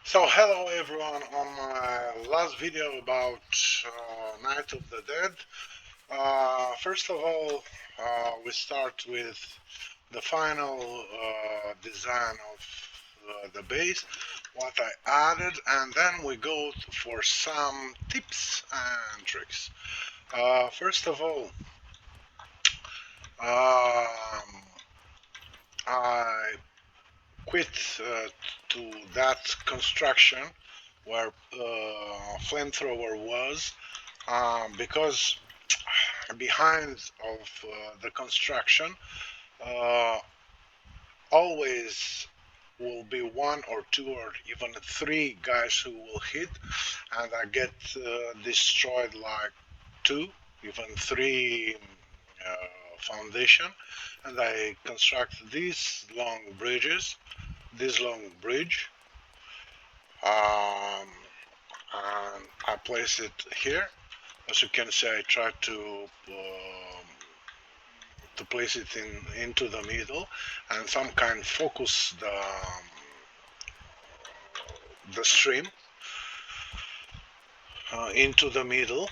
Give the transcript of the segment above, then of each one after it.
So hello everyone. On my last video about Night of the Dead, first of all, we start with the final design of the base, what I added, and then we go for some tips and tricks. First of all, um, I quit to that construction where flamethrower was, because behind of the construction uh, always will be one or two or even three guys who will hit, and I get destroyed like two, even three foundation, and I construct these long bridges, this long bridge, and I place it here. As you can see, I try to place it into the middle and some kind focus the stream into the middle.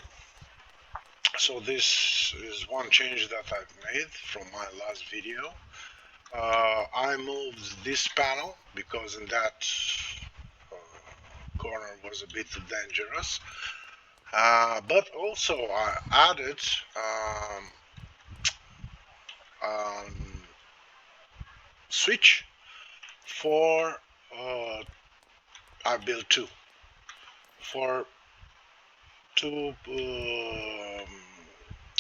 So this is one change that I've made from my last video. I moved this panel because in that corner was a bit dangerous. But also I added switch for I built for two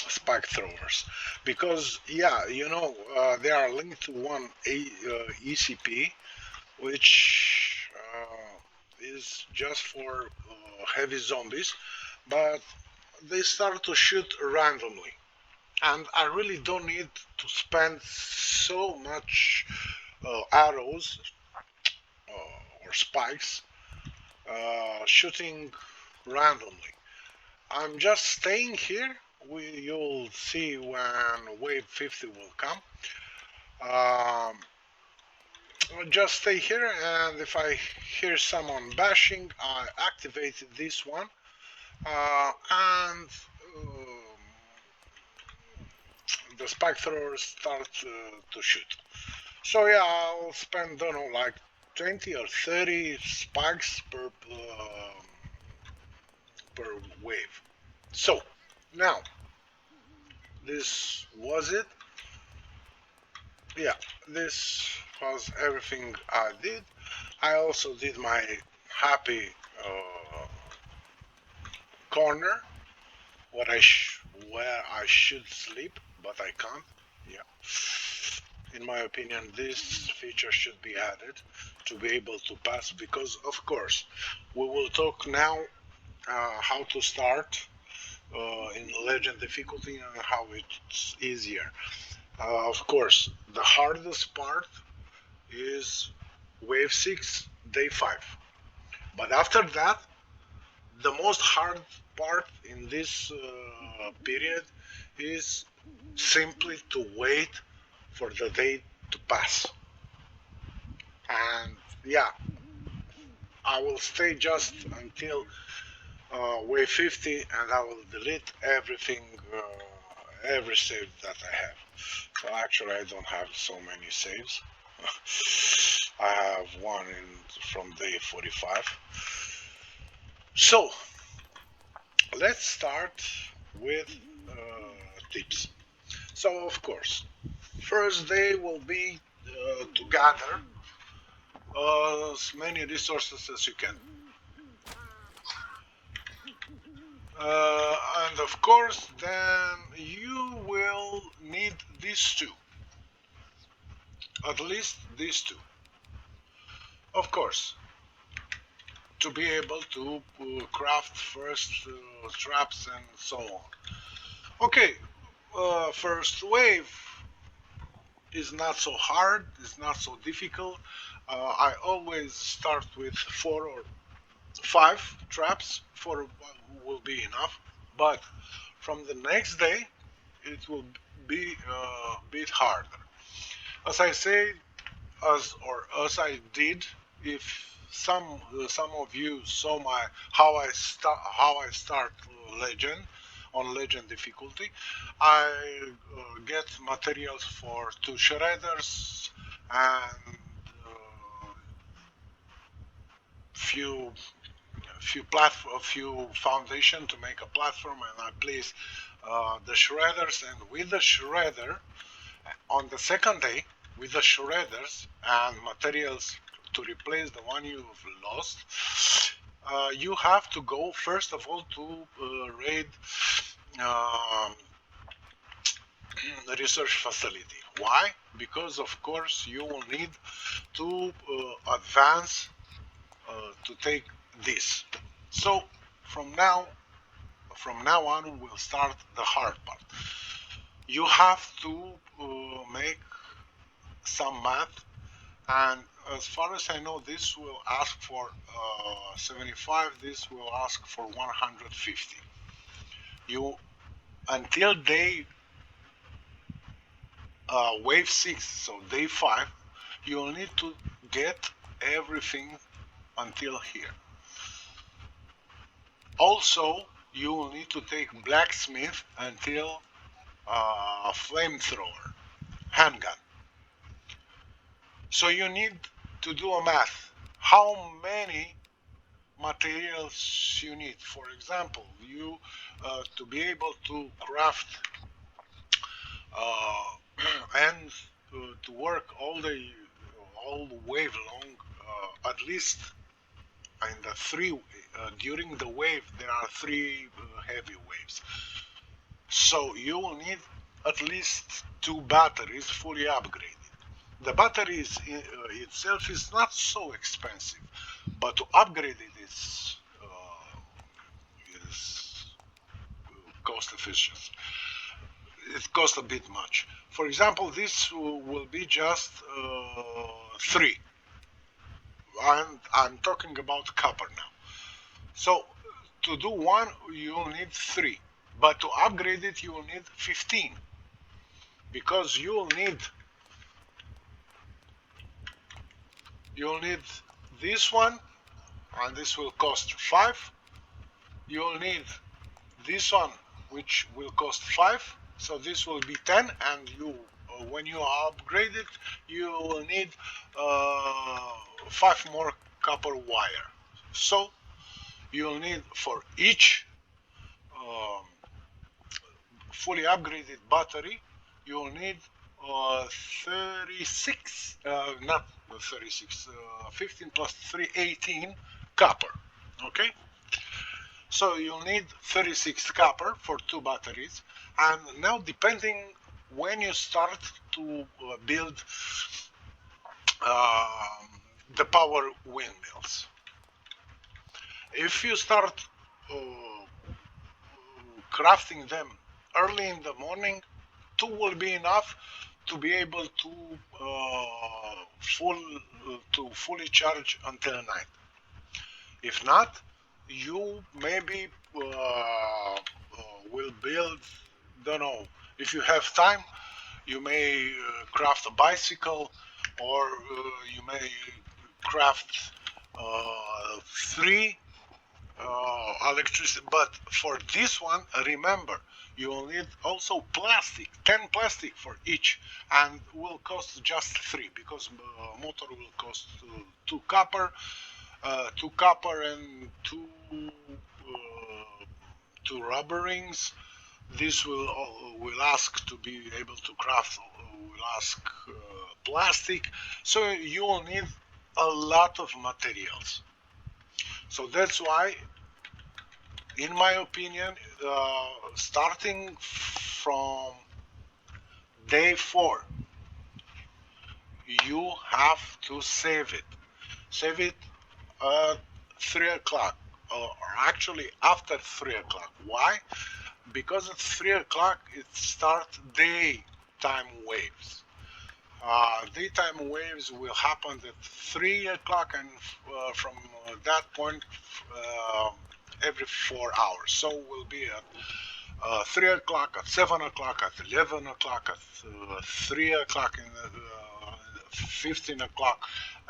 spike throwers, because they are linked to one ECP, which is just for heavy zombies, but they start to shoot randomly, and I really don't need to spend so much arrows or spikes shooting randomly. I'm just staying here. You'll see when wave 50 will come. I'll just stay here, and if I hear someone bashing, I activate this one, and the spike throwers start to shoot. So yeah, I'll spend, don't know, like 20 or 30 spikes per wave. So now this was it. Yeah, this was everything I did. I also did my happy corner where I should sleep, but I can't. Yeah. In my opinion, this feature should be added to be able to pass, because of course we will talk now how to start in legend difficulty and how it's easier. Of course, the hardest part is wave 6, day 5. But after that, the most hard part in this period is simply to wait for the day to pass. And yeah, I will stay just until wave 50, and I will delete everything, every save that I have. So actually I don't have so many saves. I have one from day 45. So let's start with tips. So of course, first day will be to gather as many resources as you can. And of course, then you will need these two, at least these two. Of course, to be able to craft first traps and so on. Okay, first wave is not so hard, it's not so difficult. I always start with 4 or 5 traps. 4 will be enough, but from the next day it will be a bit harder. As I say, as I did, if some of you saw my how I start legend on legend difficulty. I get materials for two shredders and few few foundation to make a platform, and I place the shredders, and with the shredder on the second day with the shredders and materials to replace the one you've lost, you have to go first of all to raid um, the research facility. Why? Because of course you will need to advance to take this. So from now from now on we'll start the hard part. You have to make some math, and as far as I know, this will ask for 75, this will ask for 150. You until day wave 6, so day 5, you'll need to get everything until here. Also, you will need to take blacksmith until flamethrower, handgun. So you need to do a math. How many materials you need? For example, you to be able to craft uh, and to work all the wave long, at least in the three during the wave there are three heavy waves. So you will need at least two batteries fully upgraded. The batteries itself is not so expensive, but to upgrade it is cost efficient. It costs a bit much. For example, this will be just three. I'm talking about copper now. So to do one, you'll need three, but to upgrade it, you will need 15, because you'll need this one, and this will cost 5. You'll need this one, which will cost 5, so this will be 10, and when you upgrade it, you will need 5 more copper wire. So you'll need for each um, fully upgraded battery, you'll need 36, not 36, 15 plus 3, 18 copper. Okay, so you'll need 36 copper for two batteries. And now, depending when you start to build um, the power windmills, if you start crafting them early in the morning, two will be enough to be able to fully charge until night. If not, you maybe will build, don't know, if you have time, you may craft a bicycle, or you may craft three electricity. But for this one, remember, you will need also plastic, 10 plastic for each, and will cost just 3, because motor will cost 2 copper and two rubber rings. This will ask to be able to craft, will ask plastic, so you will need a lot of materials. So that's why, in my opinion, starting from day 4, you have to save it. Save it at 3 o'clock, or actually after 3 o'clock. Why? Because at 3 o'clock it starts daytime waves. Daytime waves will happen at 3 o'clock, and from that point, every 4 hours. So we'll be at 3 o'clock, at 7 o'clock, at 11 o'clock, at 3 o'clock, 15 o'clock,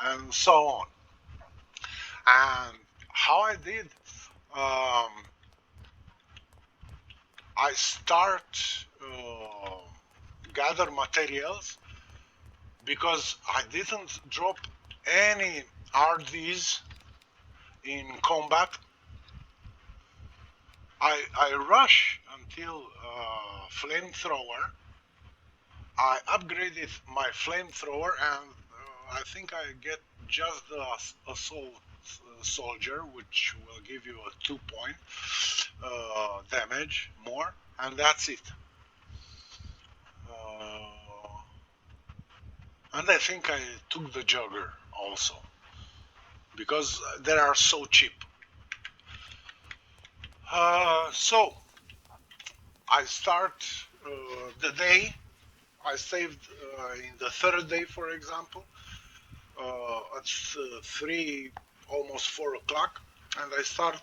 and so on. And how I did, I start gather materials because I didn't drop any RDs in combat. I rush until flamethrower. I upgraded my flamethrower and I think I get just the assault soldier, which will give you a 2 point damage more, and that's it. Uh, and I think I took the jugger also because they are so cheap. So I start the day. I saved in the third day, for example. It's 3, almost 4 o'clock, and I start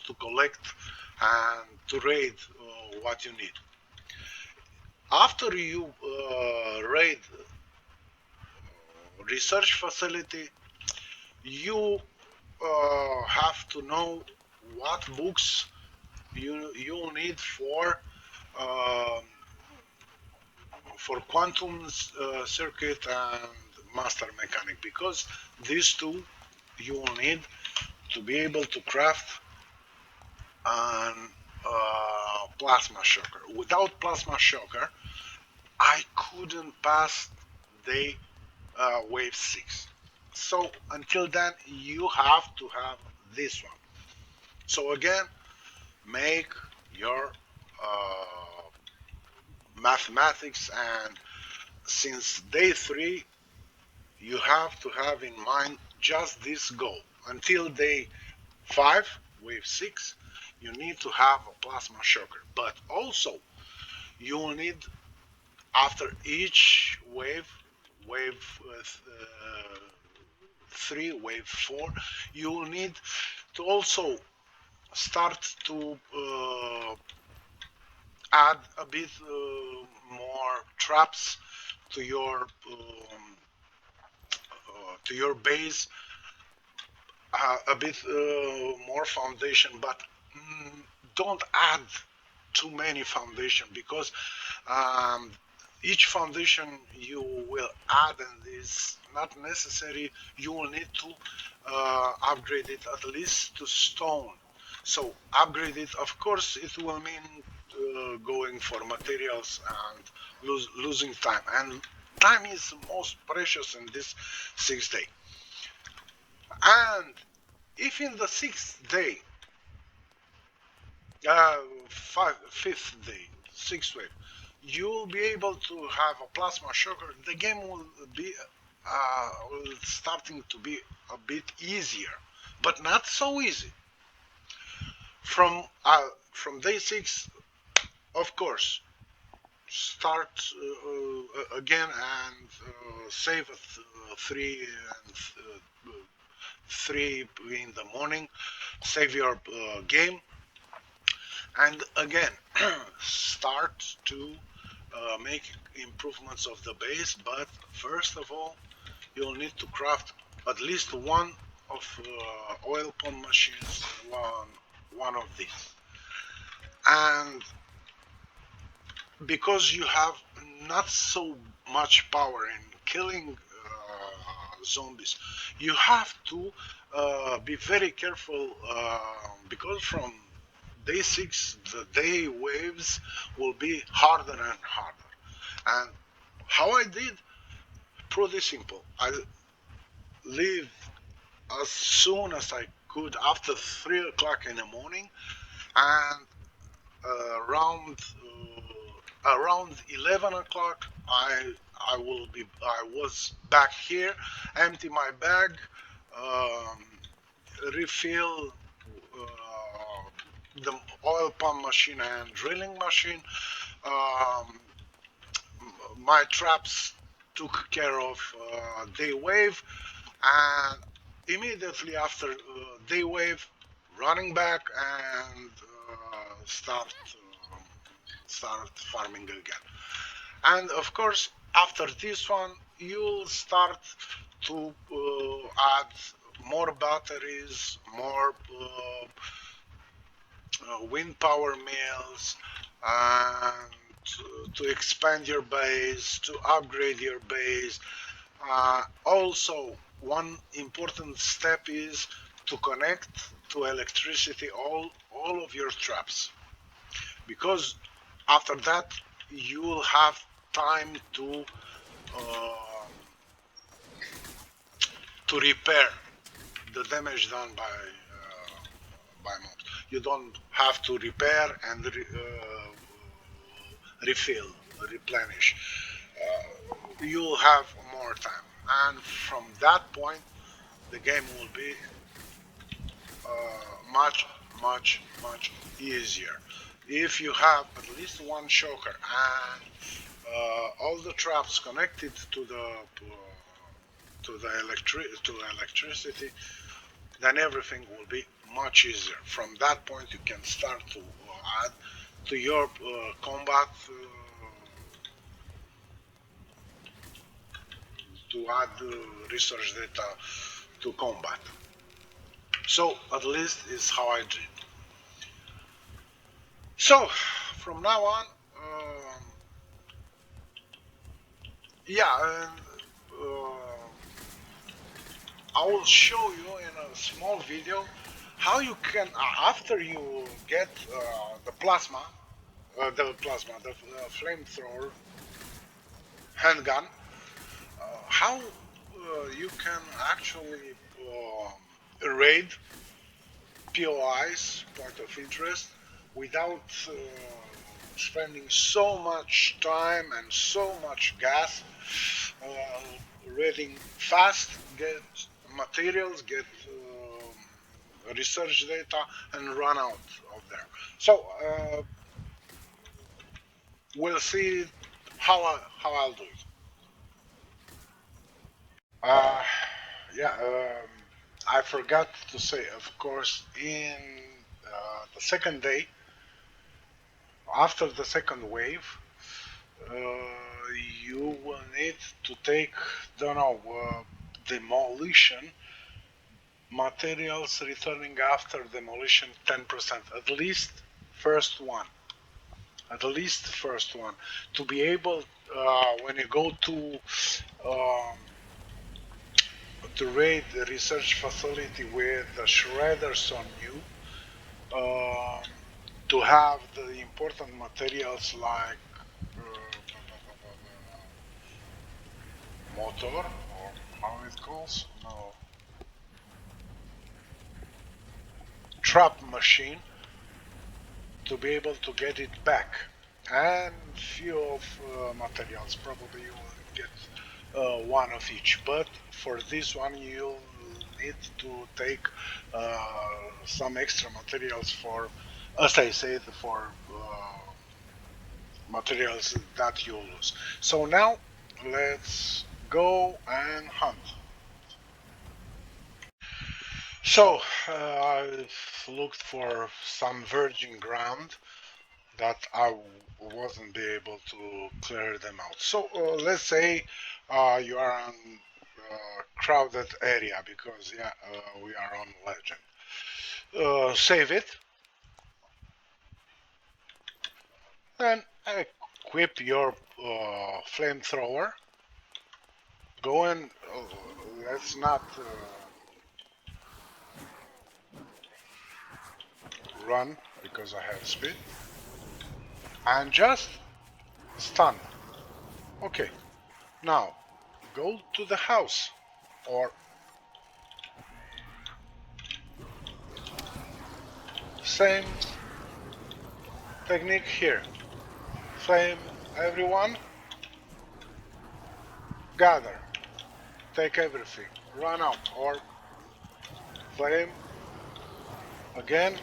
to collect and to raid what you need. After you raid research facility, you have to know what books you need um, for quantum circuit and master mechanic, because these two you will need to be able to craft an plasma shocker. Without plasma shocker, I couldn't pass day wave 6. So until then, you have to have this one. So again, make your mathematics, and since day 3, you have to have in mind just this goal. Until day 5, wave 6, you need to have a plasma shocker. But also, you will need, after each wave, wave 3, wave 4, you will need to also start to add a bit more traps to your base, a bit more foundation, but don't add too many foundation, because um, each foundation you will add and is not necessary. You will need to upgrade it at least to stone. So upgrade it, of course it will mean going for materials and losing time, and time is most precious in this 6 day. And if in the 6th day, uh, fifth day, sixth wave, you will be able to have a plasma shocker, the game will be starting to be a bit easier, but not so easy. From day 6, of course, start again and save at 3 in the morning, save your game, and again start to make improvements of the base. But first of all, you'll need to craft at least one of oil pump machines, one of these. And because you have not so much power in killing zombies, you have to be very careful, because from day 6, the day waves will be harder and harder. And how I did, pretty simple. I leave as soon as I could after 3 o'clock in the morning, and around 11 o'clock, I was back here, empty my bag, um, refill the oil pump machine and drilling machine. Um, my traps took care of day wave, and immediately after day wave, running back and start farming again. And of course, after this one, you'll start to add more batteries, more wind power mills, and to expand your base, to upgrade your base. Also, one important step is to connect to electricity all of your traps, because after that you will have time uh, to repair the damage done by mobs. You don't have to repair and refill, replenish. You'll have more time, and from that point, the game will be much easier. If you have at least one choker and all the traps connected to the electricity, then everything will be much easier. From that point, you can start to add to your combat, to add research data to combat. So at least is how I do it. So from now on, yeah, and I will show you in a small video how you can, after you get the flamethrower handgun, how you can actually raid POIs, point of interest, without spending so much time and so much gas, raiding fast, get materials, get research data, and run out of there. So we'll see how I'll do it. Uh, yeah, I forgot to say, of course, in the second day, after the second wave, uh, you will need to take, don't know, demolition materials returning after demolition 10%, at least first one. At least first one. To be able, when you go um, to raid the research facility with the shredders on you, um, to have the important materials like motor, or how it calls, no, trap machine, to be able to get it back, and few of materials. Probably you will get one of each, but for this one you'll need to take some extra materials for, as I said, for materials that you lose. So now let's go and hunt. So I've looked for some virgin ground that I wasn't be able to clear them out. So let's say you are on crowded area, because yeah, we are on legend. Save it, and equip your flamethrower. Go and let's not run, because I have speed, and just stun. Okay, now go to the house, or same technique here. Flame everyone, gather, take everything, run out, or flame again,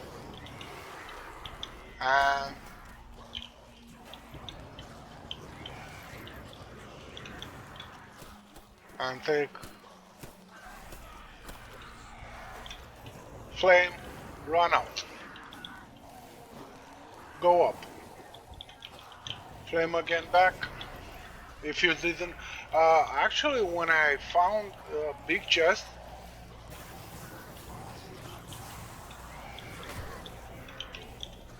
and take flame, run out, go up, flame again back. If you didn't, Actually, when I found a big chest,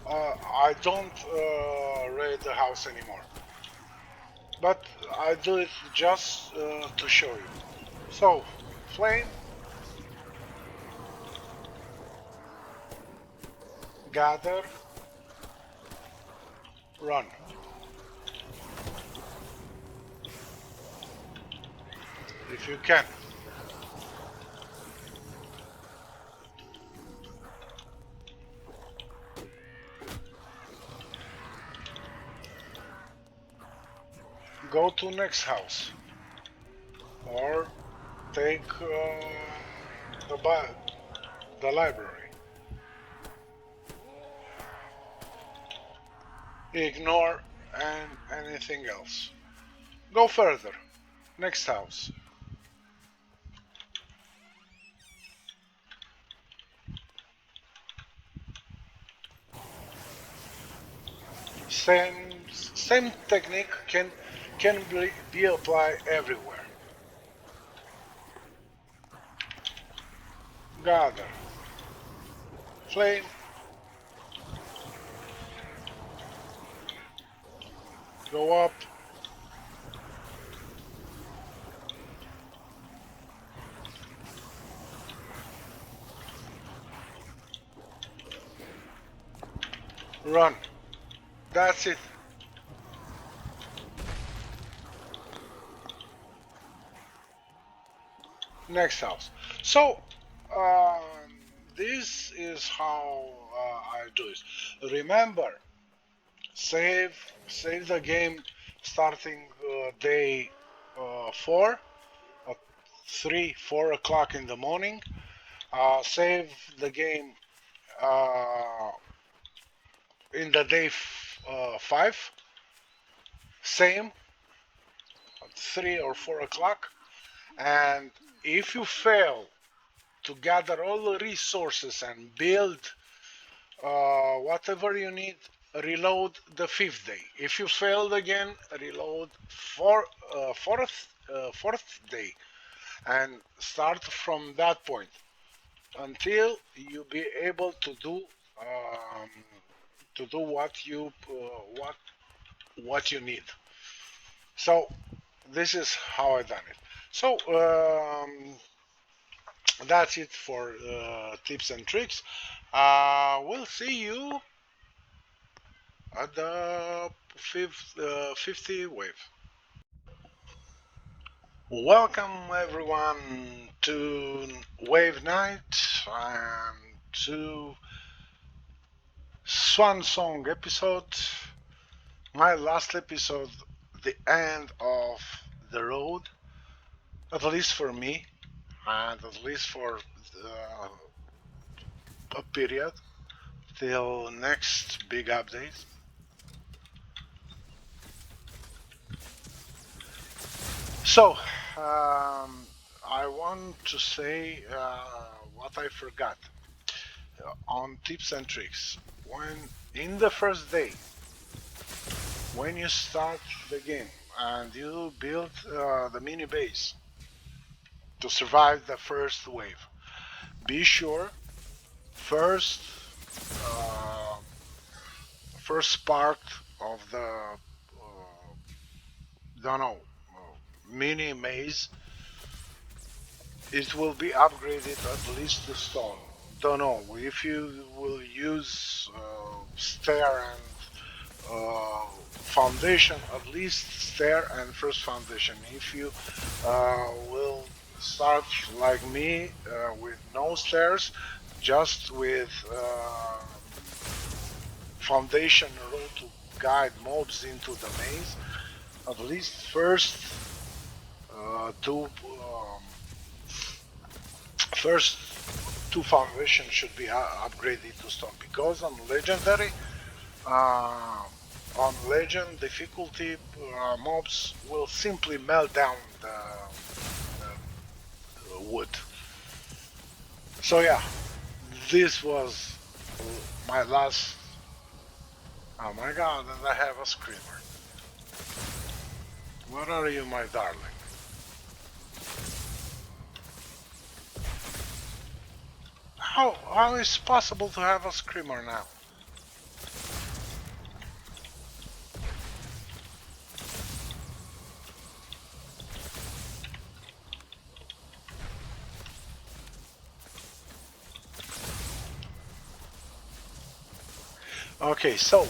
I don't raid the house anymore. But I do it just to show you. So, flame, gather, run. If you can. Go to next house. Or take the library. Ignore and anything else. Go further. Next house. Same technique can be applied everywhere. Gather. Flame. Go up. Run. That's it. Next house. So, um, this is how I do it. Remember, save save the game starting day 4 at 3 4 o'clock in the morning. Save the game in the day 5, same at 3 or 4 o'clock. And if you fail to gather all the resources and build whatever you need, reload the 5th day. If you failed again, reload fourth day and start from that point until you be able to do what you need. So this is how I done it. So that's it for tips and tricks. We'll see you at the 50 wave. Welcome everyone to Wave Night and to Swan Song episode. My last episode, the end of the road, at least for me, and at least for a period till next big update. So, I want to say what I forgot on tips and tricks. When in the first day, when you start the game and you build the mini base to survive the first wave, be sure first uh, first part of the don't know mini maze, it will be upgraded at least to stone. Don't know if you will use stair and foundation, at least stair and first foundation. If you will start like me with no stairs, just with foundation road to guide mobs into the maze, at least first two first two foundations should be upgraded to stone, because on legendary on legend difficulty mobs will simply melt down the wood. So yeah, this was my last. Oh my god, and I have a screamer. Where are you, my darling? How is it possible to have a screamer now? Okay, so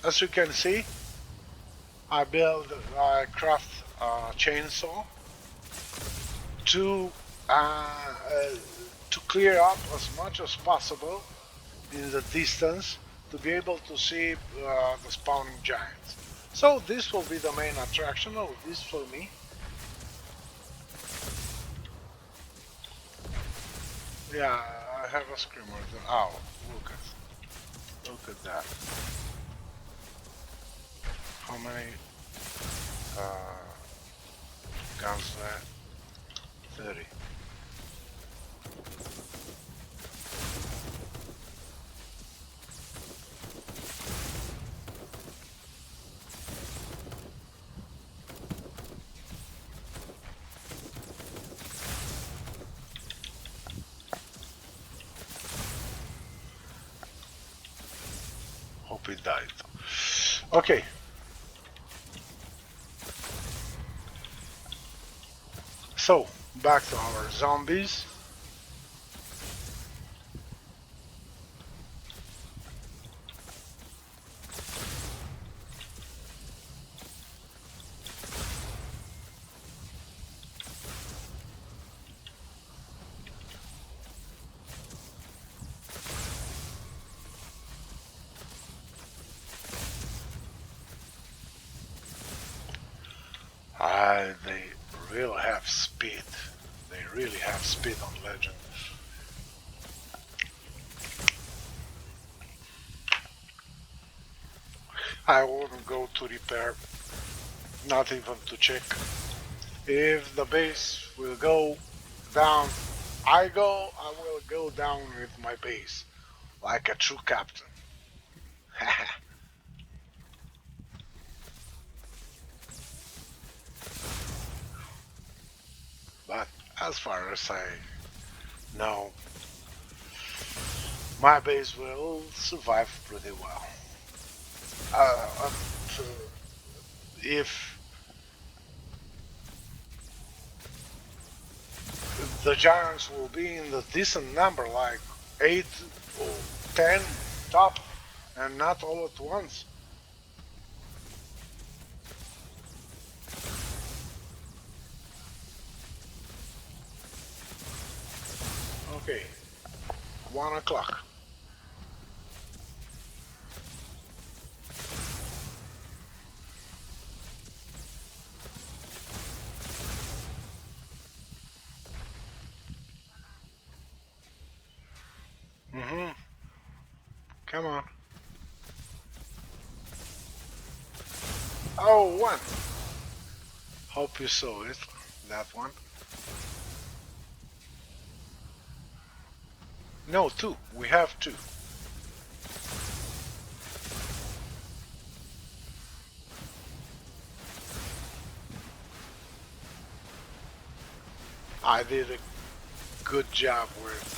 as you can see, I craft a chainsaw to to clear up as much as possible in the distance to be able to see the spawning giants. So this will be the main attraction of this for me. Yeah, I have a screamer. Oh, look at that. How many guns there? 30. Hope it died. Okay. So, back to our zombies. They really have speed. They really have speed on Legend. I wouldn't go to repair, not even to check. If the base will go down, I will go down with my base, like a true captain. But as far as I know, my base will survive pretty well. Up to, if the giants will be in the decent number, like 8 or 10 top, and not all at once. Okay, 1 o'clock. Mm-hmm. Come on. Oh, 1. Hope you saw it, that one. No, 2. We have 2. I did a good job with.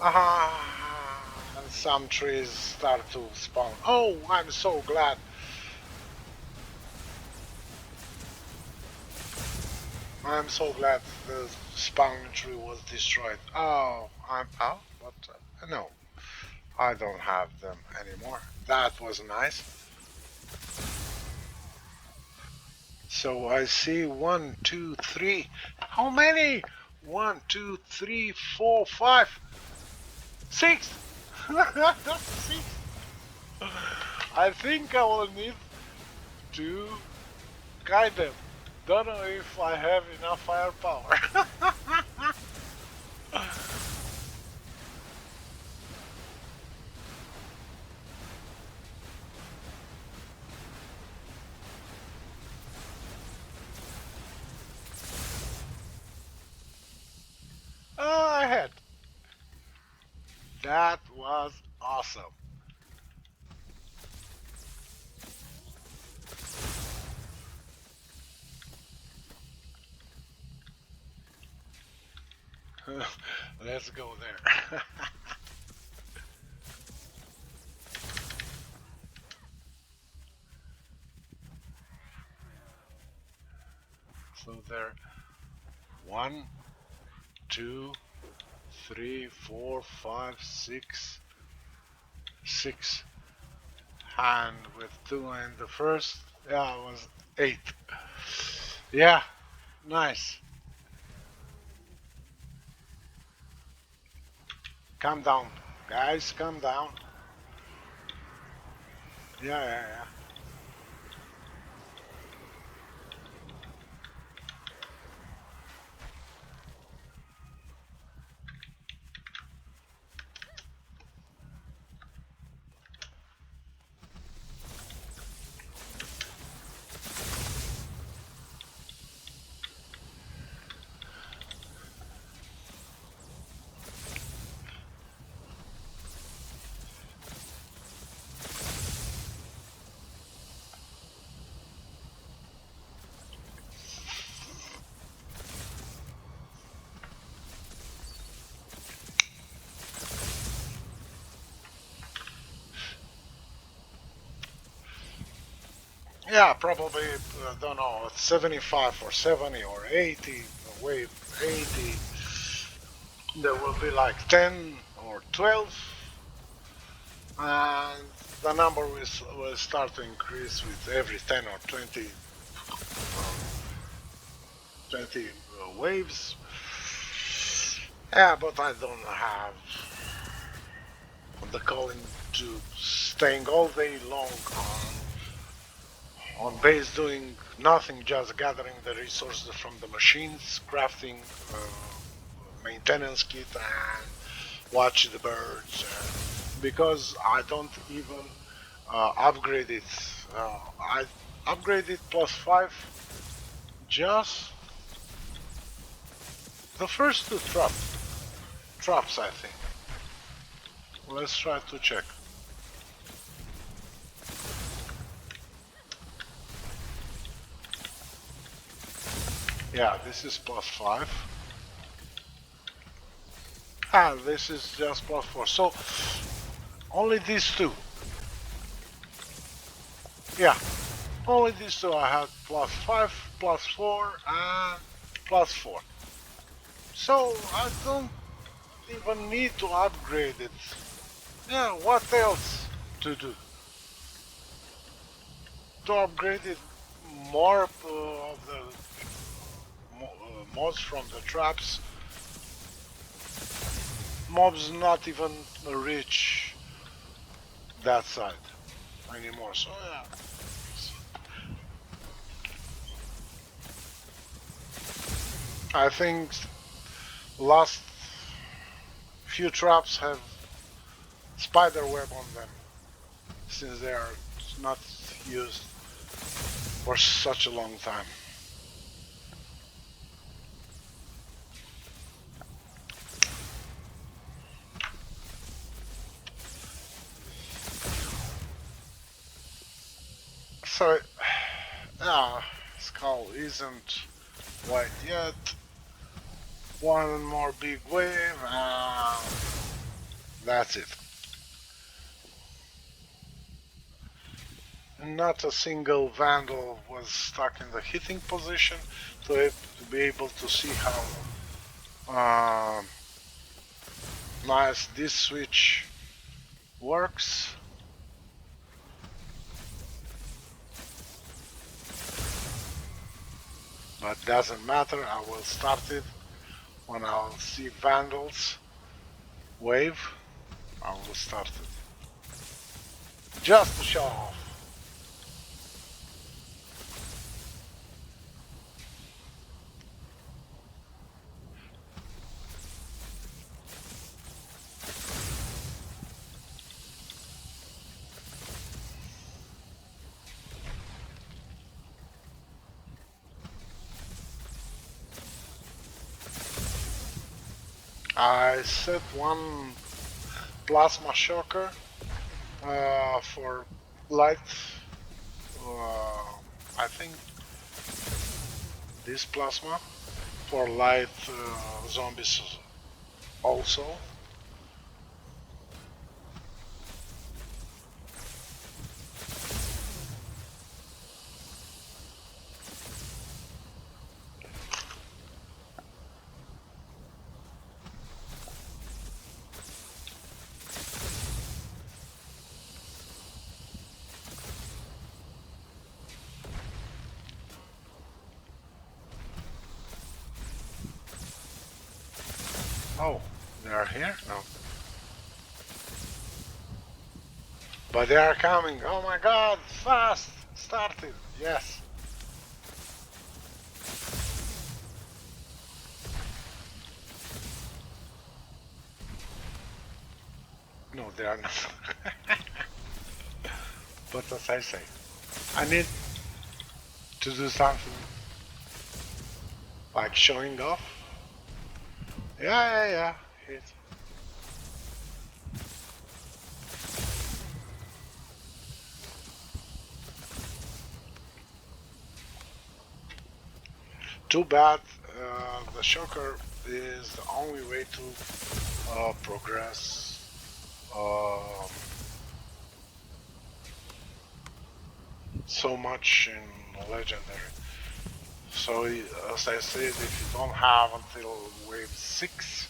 And some trees start to spawn. Oh, I'm so glad. I'm so glad the spawning tree was destroyed. Oh, but no, I don't have them anymore. That was nice. So I see 1, 2, 3. How many? 1, 2, 3, 4, 5, 6. 6. I think I will need to guide them. Don't know if I have enough firepower. I had. That was awesome. Let's go there. So there, one, two, three, four, five, six hand with two in the first. Yeah, it was eight. Yeah, nice. Calm down, guys. Calm down. Yeah, yeah, yeah. Yeah, probably, don't know, 75 or 70 or 80, wave 80. There will be like 10 or 12, and the number will start to increase with every 10 or 20 waves. Yeah, but I don't have the calling to staying all day long on base doing nothing, just gathering the resources from the machines, crafting maintenance kit, and watch the birds. Because I don't even upgrade it. I upgraded +5 just the first two traps, I think. Let's try to check. Yeah, this is +5. Ah, this is just +4. So only these two. Yeah, only these two I had +5, +4, and +4. So I don't even need to upgrade it. Yeah, what else to do? To upgrade it more of the mods from the traps. Mobs not even reach that side anymore. So yeah, I think last few traps have spider web on them since they are not used for such a long time. So yeah, skull isn't white yet. One more big wave, and that's it. Not a single vandal was stuck in the hitting position to be able to see how nice this switch works. But doesn't matter, I will start it when I'll see vandals wave. I will start it just to show off. I set one plasma shocker for light. I think this plasma for light zombies also. Oh, they are here? No. But they are coming. Oh my god, fast! Started. Yes. No, they are not. But as I say, I need to do something like showing off. Yeah, yeah, yeah. It's too bad. The shocker is the only way to progress so much in legendary. So, as I said, if you don't have until wave 6,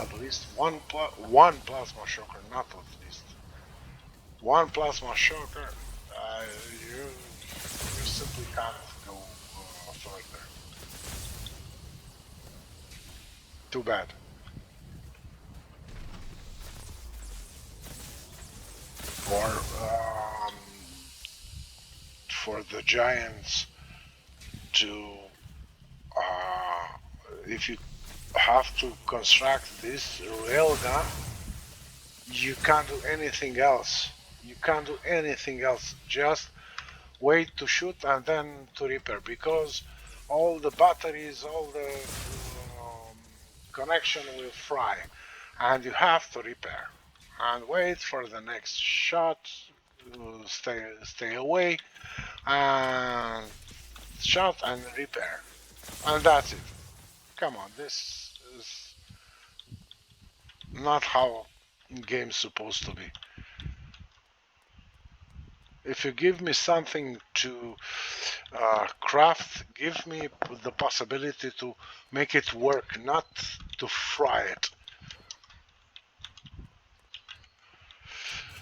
at least one plasma shocker, not at least one plasma shocker, you simply can't go further. Too bad. For for the giants to, uh, if you have to construct this railgun, you can't do anything else. You can't do anything else. Just wait to shoot and then to repair, because all the batteries, all the connection will fry, and you have to repair and wait for the next shot. Stay away and shot and repair, and that's it. Come on, this is not how game's supposed to be. If you give me something to craft, give me the possibility to make it work, not to fry it.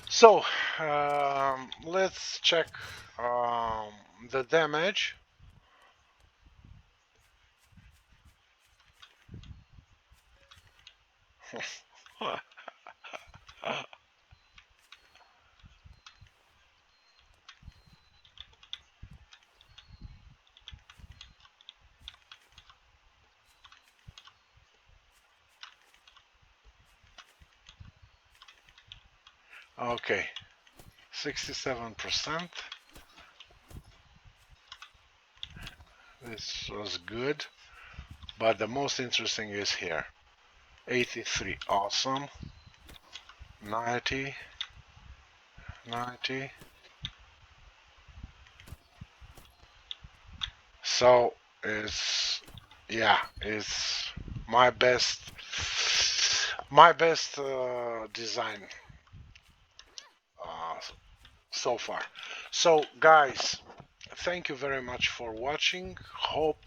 So, let's check the damage. Okay, 67%. This was good, but the most interesting is here. 83, awesome. 90, 90. So it's, yeah, it's my best design uh, so far. So guys, thank you very much for watching. Hope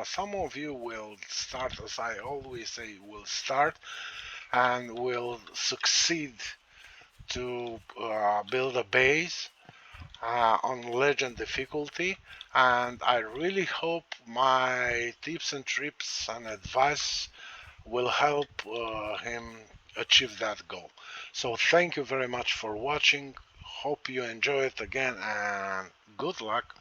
some of you will start, as I always say, will start and will succeed to build a base on legend difficulty, and I really hope my tips and trips and advice will help him achieve that goal. So thank you very much for watching. Hope you enjoy it again, and good luck.